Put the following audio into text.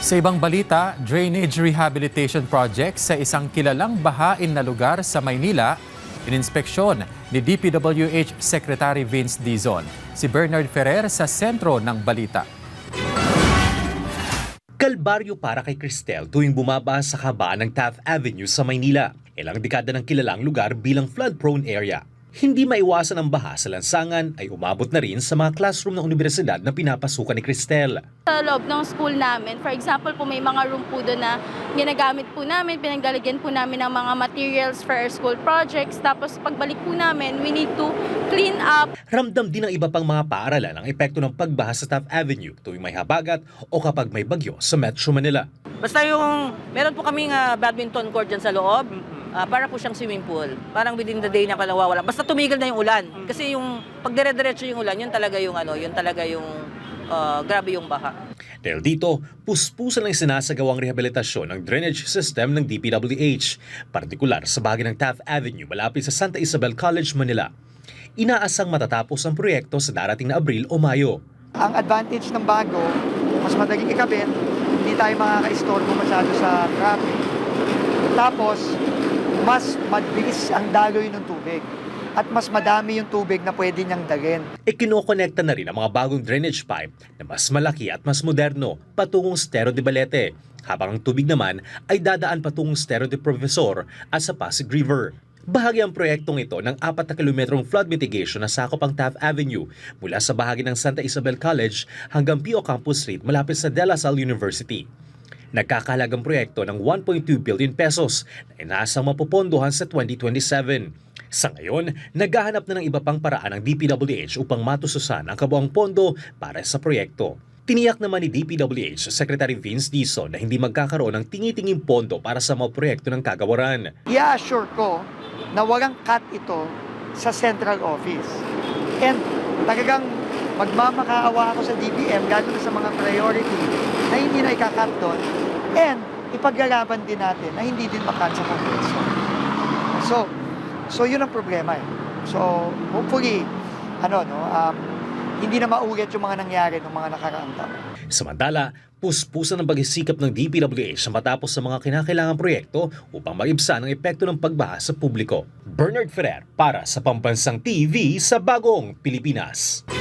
Sa ibang balita, drainage rehabilitation project sa isang kilalang bahain na lugar sa Maynila, ininspeksyon ni DPWH Secretary Vince Dizon. Si Bernard Ferrer sa sentro ng balita. Kalbaryo para kay Cristel tuwing bumaba sa kabaan ng Taft Avenue sa Maynila. Ilang dekada ng kilalang lugar bilang flood-prone area. Hindi maiwasan ang baha sa lansangan ay umabot na rin sa mga classroom ng universidad na pinapasukan ni Cristel. Sa loob ng school namin, for example po may mga room po doon na ginagamit po namin, pinaglalagyan po namin ng mga materials for our school projects. Tapos pagbalik po namin, we need to clean up. Ramdam din ng iba pang mga paaralan ang epekto ng pagbaha sa Taft Avenue tuwing may habagat o kapag may bagyo sa Metro Manila. Basta meron po kaming badminton court dyan sa loob. Para po siyang swimming pool. Parang within the day na nawawala. Basta tumigil na yung ulan. Kasi yung pag dire-diretso yung ulan, yun talaga yung grabe yung baha. Dahil dito, puspusan ang sinasagawang rehabilitasyon ng drainage system ng DPWH, partikular sa bahagi ng Taft Avenue malapit sa Santa Isabel College, Manila. Inaasang matatapos ang proyekto sa darating na Abril o Mayo. Ang advantage ng bago, mas madaling ikabit, hindi tayo makaka-istorbo masyado sa traffic. Tapos, mas mabilis ang daloy ng tubig at mas madami yung tubig na pwede niyang dalhin. Kinokonekta na rin ang mga bagong drainage pipe na mas malaki at mas moderno patungong Stero de Balete, habang ang tubig naman ay dadaan patungong Stero de Profesor at sa Pasig River. Bahagi ang proyektong ito ng 4 na kilometrong flood mitigation na sakop ang Taft Avenue mula sa bahagi ng Santa Isabel College hanggang Pio Campus Street malapit sa De La Salle University. Nagkakahalagang proyekto ng 1.2 billion pesos na inaasang mapopondohan sa 2027. Sa ngayon, naghahanap na ng iba pang paraan ng DPWH upang matususan ang kabuang pondo para sa proyekto. Tiniyak naman ni DPWH Secretary Vince Dizon na hindi magkakaroon ng tingi-tinging pondo para sa mga proyekto ng kagawaran. I-assure ko na walang cut ito sa central office. And talagang magmamakaawa ako sa DBM lalo na sa mga priority na hindi na ikakat doon. And ipaglalaban din natin na hindi din makat sa Kongreso. So yun ang problema eh. So hopefully, hindi na maulit yung mga nangyari ng mga nakaraang taon. Samantala, puspusan ang pagsisikap ng DPWH sa matapos sa mga kinakailangang proyekto upang maibsan ang epekto ng pagbaha sa publiko. Bernard Ferrer para sa Pambansang TV sa Bagong Pilipinas.